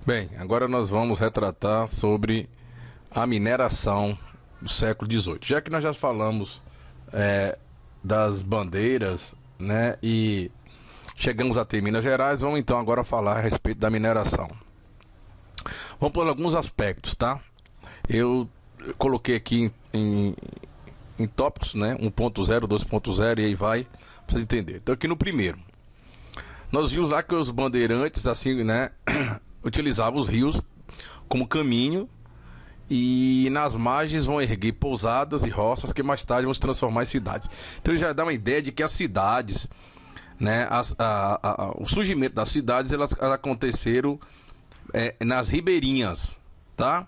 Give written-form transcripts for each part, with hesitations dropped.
Bem, agora nós vamos retratar sobre a mineração do século XVIII. Já que nós já falamos das bandeiras, né, e chegamos até Minas Gerais, vamos então agora falar a respeito da mineração. Vamos por alguns aspectos, tá? Eu coloquei aqui em tópicos, né, 1.0, 2.0 e aí vai, pra vocês entenderem. Então aqui no primeiro, nós vimos lá que os bandeirantes, assim, né, utilizavam os rios como caminho e nas margens vão erguer pousadas e roças que mais tarde vão se transformar em cidades. Então ele já dá uma ideia de que as cidades, né, o surgimento das cidades, elas aconteceram nas ribeirinhas, tá?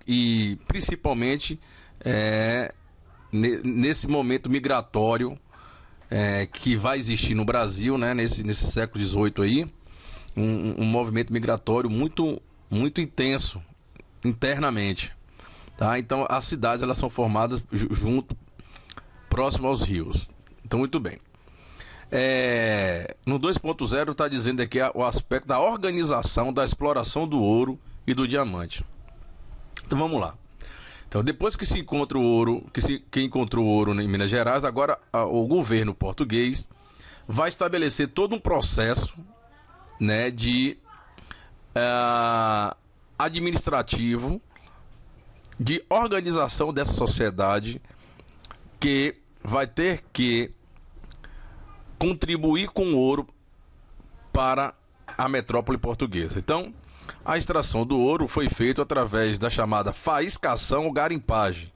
E principalmente nesse momento migratório que vai existir no Brasil, né, nesse século XVIII aí, um movimento migratório muito intenso internamente, tá? Então as cidades, elas são formadas próximo aos rios. Então muito bem. No 2.0 está dizendo aqui o aspecto da organização da exploração do ouro e do diamante. Então vamos lá. Então, depois que se encontra o ouro, que encontrou ouro em Minas Gerais, agora o governo português vai estabelecer todo um processo, né, de administrativo, de organização dessa sociedade, que vai ter que contribuir com o ouro para a metrópole portuguesa. Então, a extração do ouro foi feita através da chamada faiscação ou garimpagem,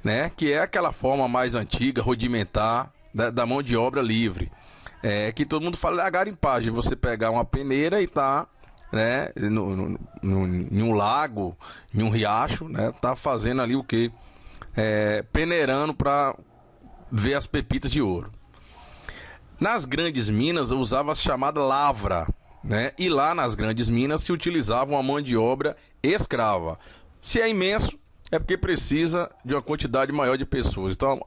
né? Que é aquela forma mais antiga, rudimentar, da mão de obra livre. Que todo mundo fala da garimpagem, você pegar uma peneira e tá, né, em um lago, em um riacho, né, tá fazendo ali o quê? Peneirando para ver as pepitas de ouro. Nas grandes minas usava a chamada lavra, né? E lá nas grandes minas se utilizava uma mão de obra escrava. Se é imenso, é porque precisa de uma quantidade maior de pessoas. Então,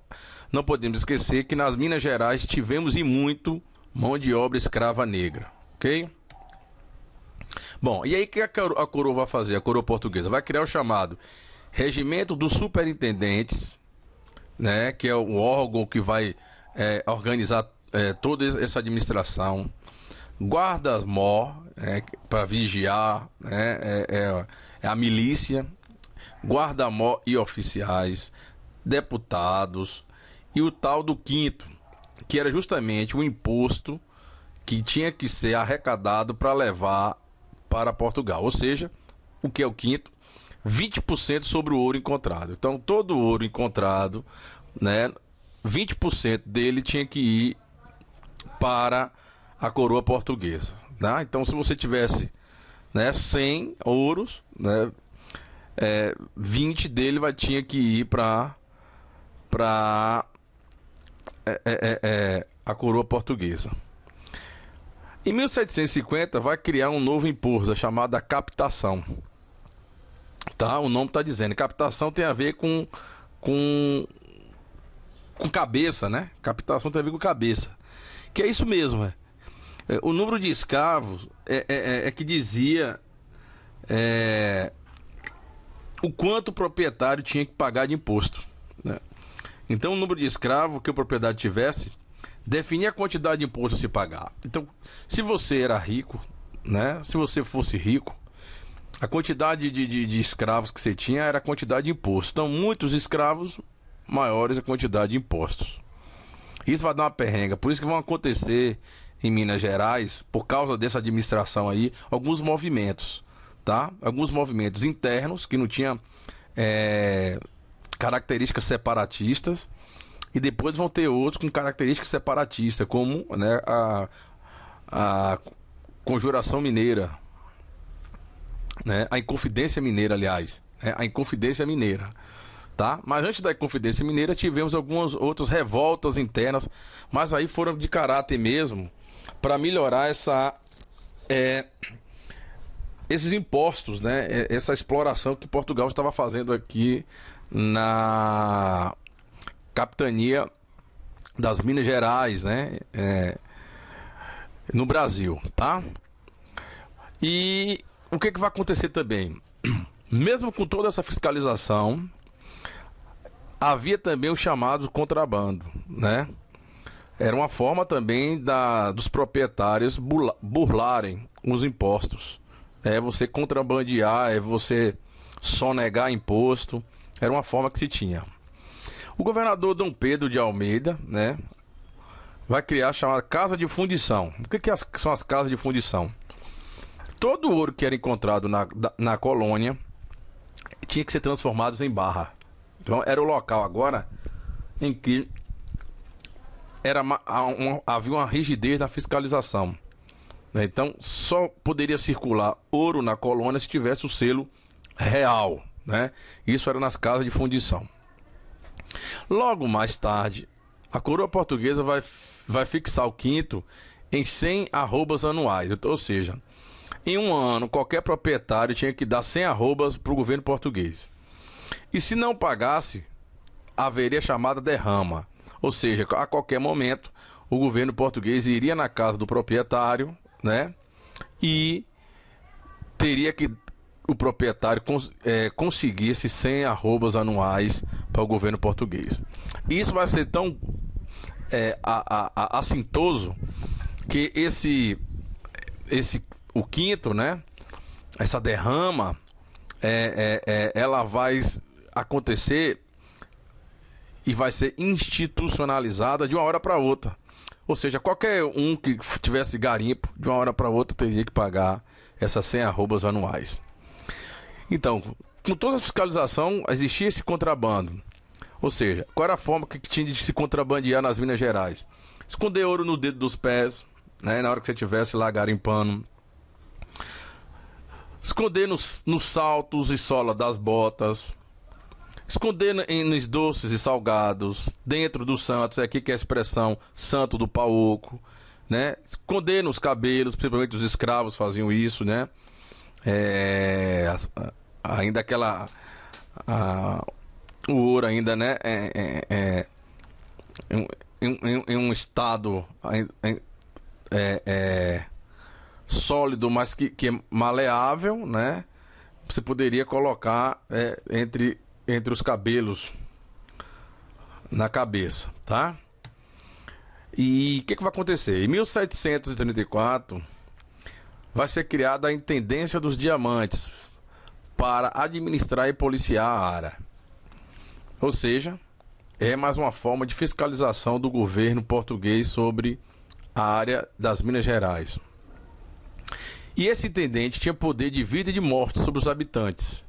não podemos esquecer que nas Minas Gerais tivemos e muito mão de obra escrava negra, ok? Bom, e aí o que a coroa vai fazer? A coroa portuguesa vai criar o chamado Regimento dos Superintendentes, né? Que é o órgão que vai organizar toda essa administração. Guardas-mor, para vigiar, é a milícia, guarda-mor e oficiais, deputados, e o tal do quinto, que era justamente o imposto que tinha que ser arrecadado para levar para Portugal. Ou seja, o que é o quinto? 20% sobre o ouro encontrado. Então, todo o ouro encontrado, né, 20% dele tinha que ir para a coroa portuguesa, né? Então, se você tivesse, né, 100 ouros, né, 20 dele tinha que ir para a coroa portuguesa. Em 1750 vai criar um novo imposto chamado captação, tá? O nome está dizendo, captação tem a ver com cabeça, né? Captação tem a ver com cabeça, que é isso mesmo, o número de escravos que dizia o quanto o proprietário tinha que pagar de imposto, né? Então, o número de escravos que o proprietário tivesse definia a quantidade de imposto a se pagar. Então, se você era rico, né? Se você fosse rico, a quantidade de escravos que você tinha era a quantidade de imposto. Então, muitos escravos, maiores a quantidade de impostos. Isso vai dar uma perrenga. Por isso que vão acontecer em Minas Gerais, por causa dessa administração aí, alguns movimentos, tá? Alguns movimentos internos que não tinham características separatistas, e depois vão ter outros com características separatistas, como, né, a Conjuração Mineira, né? A Inconfidência Mineira, aliás, a Inconfidência Mineira, tá? Mas antes da Inconfidência Mineira tivemos algumas outras revoltas internas, mas aí foram de caráter mesmo para melhorar esses impostos, né? Essa exploração que Portugal estava fazendo aqui na capitania das Minas Gerais, né? No Brasil, tá? E o que vai acontecer também? Mesmo com toda essa fiscalização, havia também o chamado contrabando, né? Era uma forma também dos proprietários burlarem os impostos. É você contrabandear, é você sonegar imposto. Era uma forma que se tinha. O governador Dom Pedro de Almeida, né, vai criar a chamada Casa de Fundição. O que são as casas de fundição? Todo o ouro que era encontrado na colônia tinha que ser transformado em barra. Então era o local agora em que havia uma rigidez na fiscalização, né? Então só poderia circular ouro na colônia se tivesse o selo real, né? Isso era nas casas de fundição. Logo mais tarde, a coroa portuguesa vai fixar o quinto em 100 arrobas anuais. Ou seja, em um ano, qualquer proprietário tinha que dar 100 arrobas para o governo português. E se não pagasse, haveria chamada derrama. Ou seja, a qualquer momento, o governo português iria na casa do proprietário, né? E teria que o proprietário conseguisse 100 arrobas anuais para o governo português. Isso vai ser tão assintoso que o quinto, né? Essa derrama, ela vai acontecer e vai ser institucionalizada de uma hora para outra. Ou seja, qualquer um que tivesse garimpo, de uma hora para outra teria que pagar essas 100 arrobas anuais. Então, com toda a fiscalização, existia esse contrabando. Ou seja, qual era a forma que tinha de se contrabandear nas Minas Gerais? Esconder ouro no dedo dos pés, né, na hora que você estivesse lá garimpando. Esconder nos saltos e sola das botas. Esconder nos doces e salgados. Dentro do santo, é aqui que é a expressão santo do pau oco, né? Esconder nos cabelos, principalmente os escravos faziam isso, né? Ainda o ouro ainda, né, em um estado sólido, mas que é maleável, né? Você poderia colocar entre os cabelos na cabeça, tá? E o que vai acontecer? Em 1734 vai ser criada a Intendência dos Diamantes para administrar e policiar a área. Ou seja, é mais uma forma de fiscalização do governo português sobre a área das Minas Gerais. E esse intendente tinha poder de vida e de morte sobre os habitantes,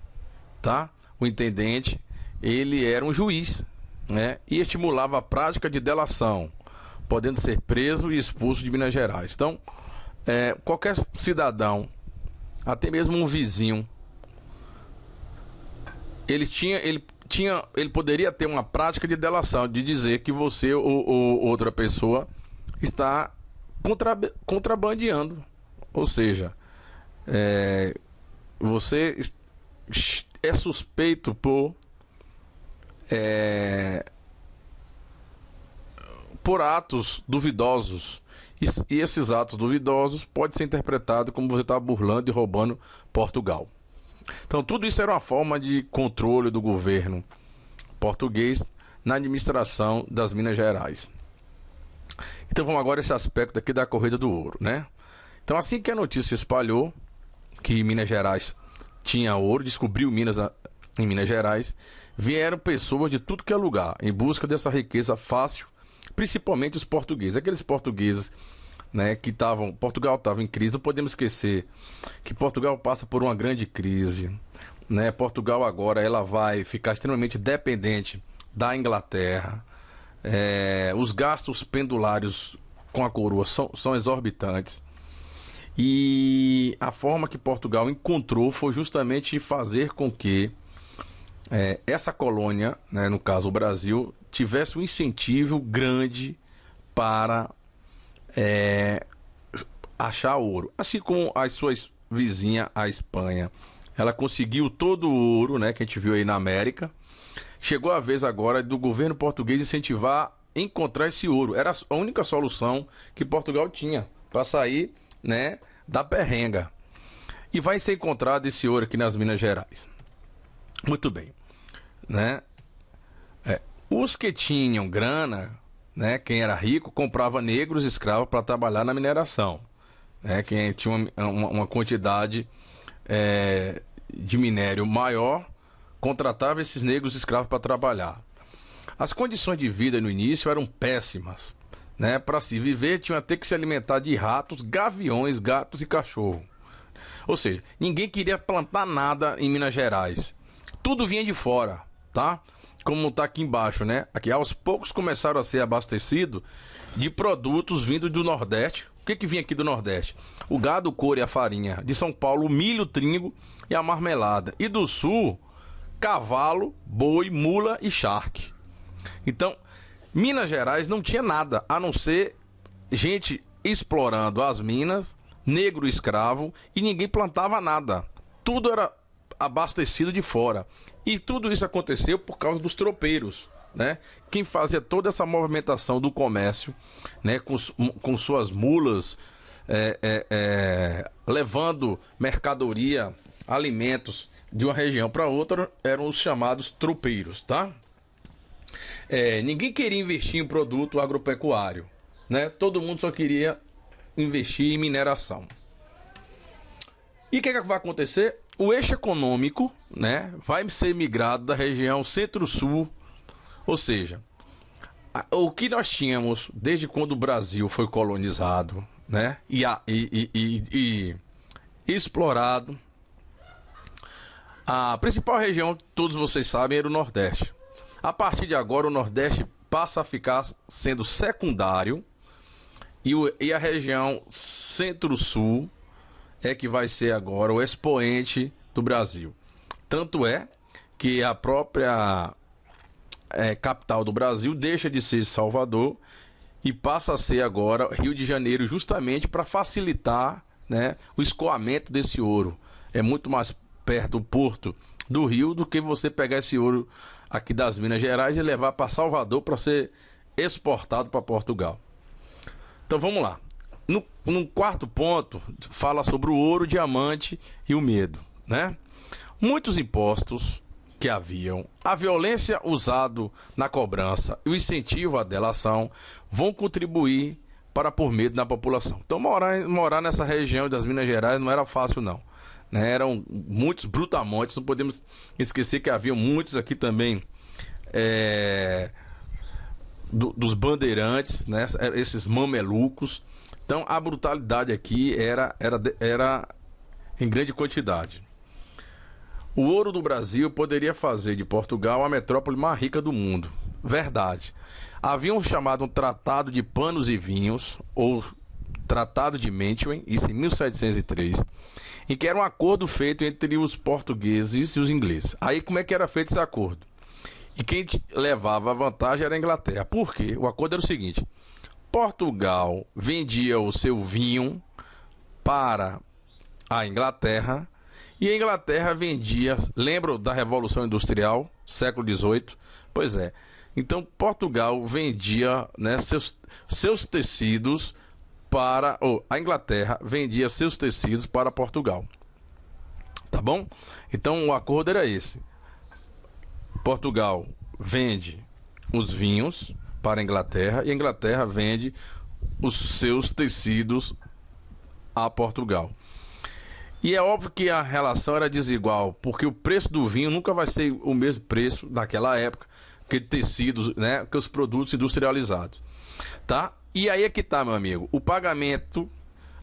tá? O intendente, ele era um juiz, né? E estimulava a prática de delação, podendo ser preso e expulso de Minas Gerais. Então, qualquer cidadão, até mesmo um vizinho, ele poderia ter uma prática de delação, de dizer que você ou outra pessoa está contrabandeando. Ou seja, você é suspeito por atos duvidosos. E esses atos duvidosos podem ser interpretados como você está burlando e roubando Portugal. Então tudo isso era uma forma de controle do governo português na administração das Minas Gerais. Então vamos agora a esse aspecto aqui da corrida do ouro, né? Então assim que a notícia espalhou que Minas Gerais tinha ouro, descobriu Minas em Minas Gerais, vieram pessoas de tudo que é lugar em busca dessa riqueza fácil, principalmente os portugueses, aqueles portugueses, né, que Portugal estava em crise. Não podemos esquecer que Portugal passa por uma grande crise, né? Portugal agora ela vai ficar extremamente dependente da Inglaterra. Os gastos pendulários com a coroa são exorbitantes. E a forma que Portugal encontrou foi justamente fazer com que essa colônia, né, no caso o Brasil, tivesse um incentivo grande para achar ouro. Assim como as suas vizinhas, a Espanha, ela conseguiu todo o ouro, né, que a gente viu aí na América. Chegou a vez agora do governo português incentivar a encontrar esse ouro. Era a única solução que Portugal tinha para sair, né, da perrenga. E vai ser encontrado esse ouro aqui nas Minas Gerais. Muito bem, né? Os que tinham grana, né? Quem era rico comprava negros escravos para trabalhar na mineração, né? Quem tinha uma quantidade de minério maior contratava esses negros escravos para trabalhar. As condições de vida no início eram péssimas, né? Para se viver tinha ter que se alimentar de ratos, gaviões, gatos e cachorro. Ou seja, ninguém queria plantar nada em Minas Gerais. Tudo vinha de fora, tá? Como tá aqui embaixo, né? Aqui aos poucos começaram a ser abastecidos de produtos vindos do Nordeste. O que vinha aqui do Nordeste? O gado, o couro e a farinha. De São Paulo, o milho, o trigo e a marmelada. E do Sul, cavalo, boi, mula e charque. Então, Minas Gerais não tinha nada, a não ser gente explorando as minas, negro escravo, e ninguém plantava nada. Tudo era abastecido de fora. E tudo isso aconteceu por causa dos tropeiros, né? Quem fazia toda essa movimentação do comércio, né? Com suas mulas, levando mercadoria, alimentos de uma região para outra, eram os chamados tropeiros, tá? Ninguém queria investir em produto agropecuário, né? Todo mundo só queria investir em mineração. E o que vai acontecer? O eixo econômico, né, vai ser migrado da região centro-sul, ou seja, o que nós tínhamos desde quando o Brasil foi colonizado, né, e explorado, a principal região, todos vocês sabem, era o Nordeste. A partir de agora, o Nordeste passa a ficar sendo secundário e a região centro-sul é que vai ser agora o expoente do Brasil. Tanto é que a própria capital do Brasil deixa de ser Salvador e passa a ser agora Rio de Janeiro, justamente para facilitar, né, o escoamento desse ouro. É muito mais perto do porto do Rio do que você pegar esse ouro aqui das Minas Gerais e levar para Salvador para ser exportado para Portugal. Então vamos lá. No quarto ponto, fala sobre o ouro, o diamante e o medo, né? Muitos impostos que haviam, a violência usada na cobrança e o incentivo à delação vão contribuir para pôr medo na população. Então morar nessa região das Minas Gerais não era fácil não, né? Eram muitos brutamontes, não podemos esquecer que havia muitos aqui também dos bandeirantes, né? Esses mamelucos. Então a brutalidade aqui era em grande quantidade. O ouro do Brasil poderia fazer de Portugal a metrópole mais rica do mundo. Verdade. Haviam chamado um Tratado de Panos e Vinhos, ou Tratado de Methuen, isso em 1703, em que era um acordo feito entre os portugueses e os ingleses. Aí como é que era feito esse acordo? E quem levava a vantagem era a Inglaterra. Por quê? O acordo era o seguinte: Portugal vendia o seu vinho para a Inglaterra e a Inglaterra vendia, lembra da Revolução Industrial, século XVIII? Pois é. Então Portugal vendia, né, seus tecidos para... a Inglaterra vendia seus tecidos para Portugal. Tá bom? Então o acordo era esse. Portugal vende os vinhos para a Inglaterra e a Inglaterra vende os seus tecidos a Portugal. E é óbvio que a relação era desigual, porque o preço do vinho nunca vai ser o mesmo preço naquela época que tecidos, né, que os produtos industrializados, tá? E aí é que tá, meu amigo, o pagamento,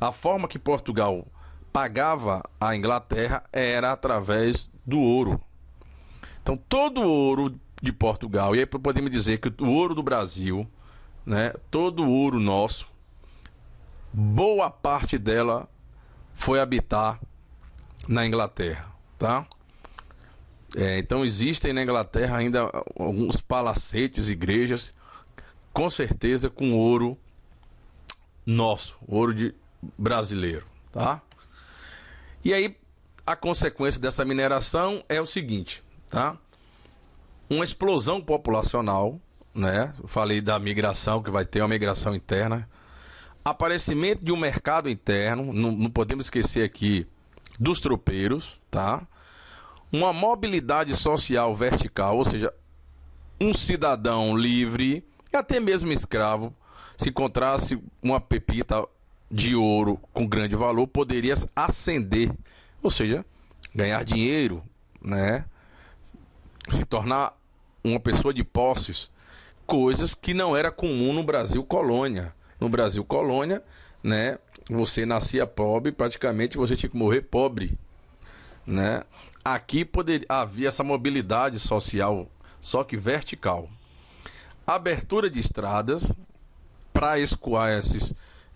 a forma que Portugal pagava a Inglaterra era através do ouro. Então todo o ouro de Portugal, e aí podemos dizer que o ouro do Brasil, né, todo o ouro nosso, boa parte dela foi habitar na Inglaterra, tá? Então existem na Inglaterra ainda alguns palacetes, igrejas, com certeza com ouro nosso, ouro brasileiro, tá? E aí a consequência dessa mineração é o seguinte, tá? Uma explosão populacional, né? Eu falei da migração, que vai ter uma migração interna, aparecimento de um mercado interno, não podemos esquecer aqui dos tropeiros, tá? Uma mobilidade social vertical, ou seja, um cidadão livre, e até mesmo escravo, se encontrasse uma pepita de ouro com grande valor, poderia ascender, ou seja, ganhar dinheiro, né? Se tornar uma pessoa de posses, coisas que não era comum no Brasil colônia. No Brasil colônia, né? Você nascia pobre, praticamente você tinha que morrer pobre, né? Aqui havia essa mobilidade social, só que vertical. Abertura de estradas para escoar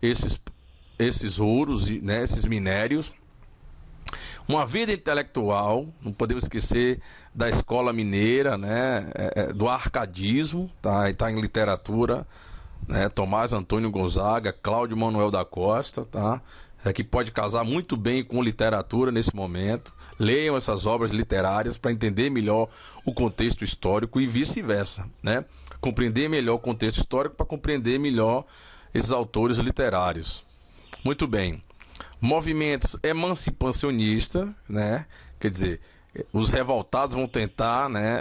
esses ouros, né, esses minérios. Uma vida intelectual, não podemos esquecer da escola mineira, né, do arcadismo, tá? Está em literatura, né, Tomás Antônio Gonzaga, Cláudio Manuel da Costa, tá? Que pode casar muito bem com literatura nesse momento. Leiam essas obras literárias para entender melhor o contexto histórico e vice-versa, né? Compreender melhor o contexto histórico para compreender melhor esses autores literários. Muito bem. Movimentos emancipacionistas, né? Quer dizer, os revoltados vão tentar, né,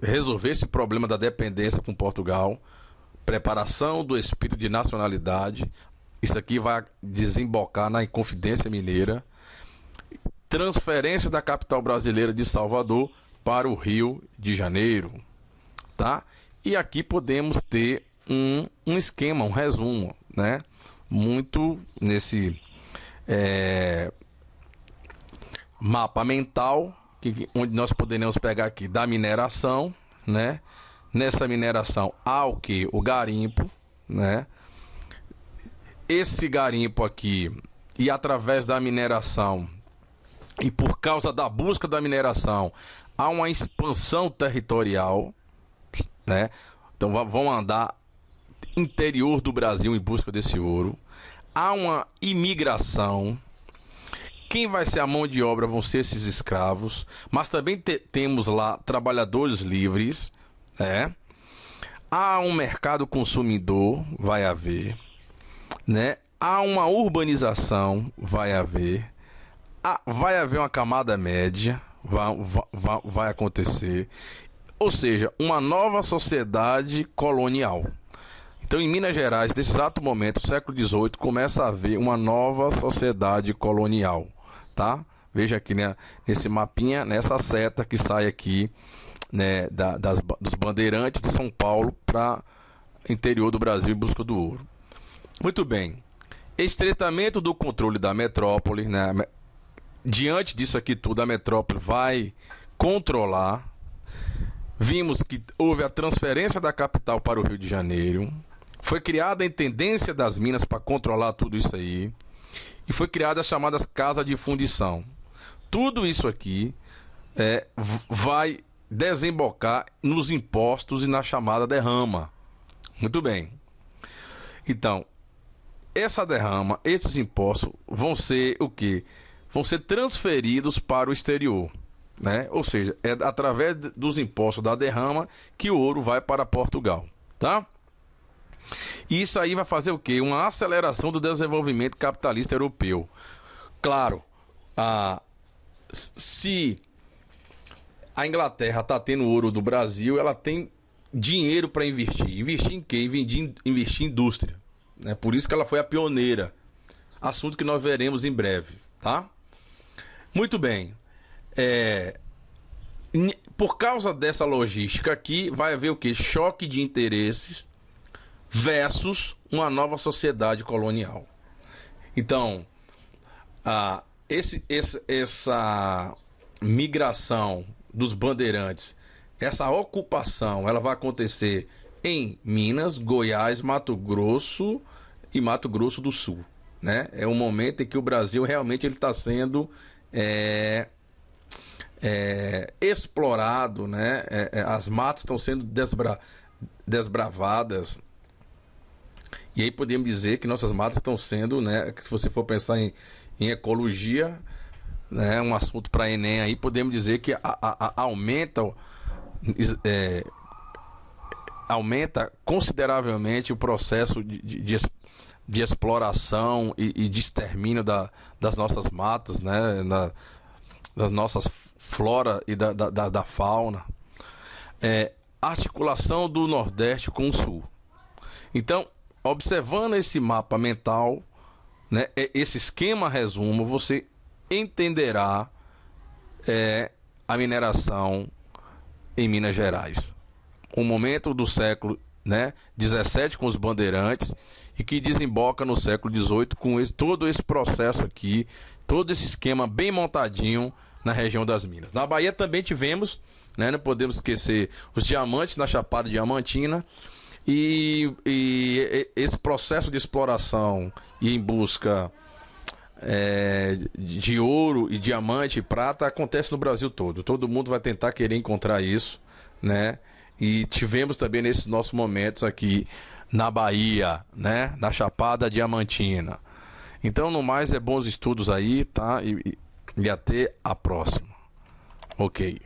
resolver esse problema da dependência com Portugal. Preparação do espírito de nacionalidade. Isso aqui vai desembocar na Inconfidência Mineira. Transferência da capital brasileira de Salvador para o Rio de Janeiro, tá? E aqui podemos ter um esquema, um resumo, né? Muito nesse mapa mental, onde nós poderemos pegar aqui da mineração, né? Nessa mineração há o que? O garimpo, né? Esse garimpo aqui, e através da mineração, e por causa da busca da mineração, há uma expansão territorial, né? Então vão andar interior do Brasil em busca desse ouro. Há uma imigração. Quem vai ser a mão de obra vão ser esses escravos, mas também temos lá trabalhadores livres, né? Há um mercado consumidor, vai haver, né? Há uma urbanização, vai haver. Vai haver uma camada média, vai acontecer. Ou seja, uma nova sociedade colonial. Então, em Minas Gerais, nesse exato momento, século XVIII, começa a haver uma nova sociedade colonial, tá? Veja aqui, né, nesse mapinha, nessa seta que sai aqui, né, dos bandeirantes de São Paulo para interior do Brasil em busca do ouro. Muito bem. Estreitamento do controle da metrópole, né? Diante disso aqui tudo, a metrópole vai controlar. Vimos que houve a transferência da capital para o Rio de Janeiro. Foi criada a intendência das minas para controlar tudo isso aí. E foi criada as chamadas casas de fundição. Tudo isso aqui vai desembocar nos impostos e na chamada derrama. Muito bem. Então, essa derrama, esses impostos vão ser o quê? Vão ser transferidos para o exterior, né? Ou seja, é através dos impostos da derrama que o ouro vai para Portugal, tá? E isso aí vai fazer o quê? Uma aceleração do desenvolvimento capitalista europeu. Claro, se a Inglaterra está tendo ouro do Brasil, ela tem dinheiro para investir. Investir em quê? Investir em indústria, né? Por isso que ela foi a pioneira. Assunto que nós veremos em breve, tá? Muito bem. Por causa dessa logística aqui, vai haver o quê? Choque de interesses versus uma nova sociedade colonial. Então, essa migração dos bandeirantes, essa ocupação, ela vai acontecer em Minas, Goiás, Mato Grosso e Mato Grosso do Sul, né? É um momento em que o Brasil realmente ele está sendo explorado, né? As matas estão sendo desbravadas. E aí podemos dizer que nossas matas estão sendo, né? Se você for pensar em ecologia, né? Um assunto para Enem aí, podemos dizer que aumenta consideravelmente o processo de exploração e de extermínio das nossas matas, né? Das nossas flora e da fauna. Articulação do Nordeste com o Sul. Então, observando esse mapa mental, né, esse esquema resumo, você entenderá a mineração em Minas Gerais. O momento do século, né, 17 com os bandeirantes e que desemboca no século 18 com todo esse processo aqui, todo esse esquema bem montadinho na região das Minas. Na Bahia também tivemos, né, não podemos esquecer os diamantes na Chapada Diamantina e esse processo de exploração e em busca de ouro e diamante e prata acontece no Brasil todo. Todo mundo vai tentar querer encontrar isso, né? E tivemos também nesses nossos momentos aqui na Bahia, né? Na Chapada Diamantina. Então, no mais, bons estudos aí, tá? E até a próxima. Ok.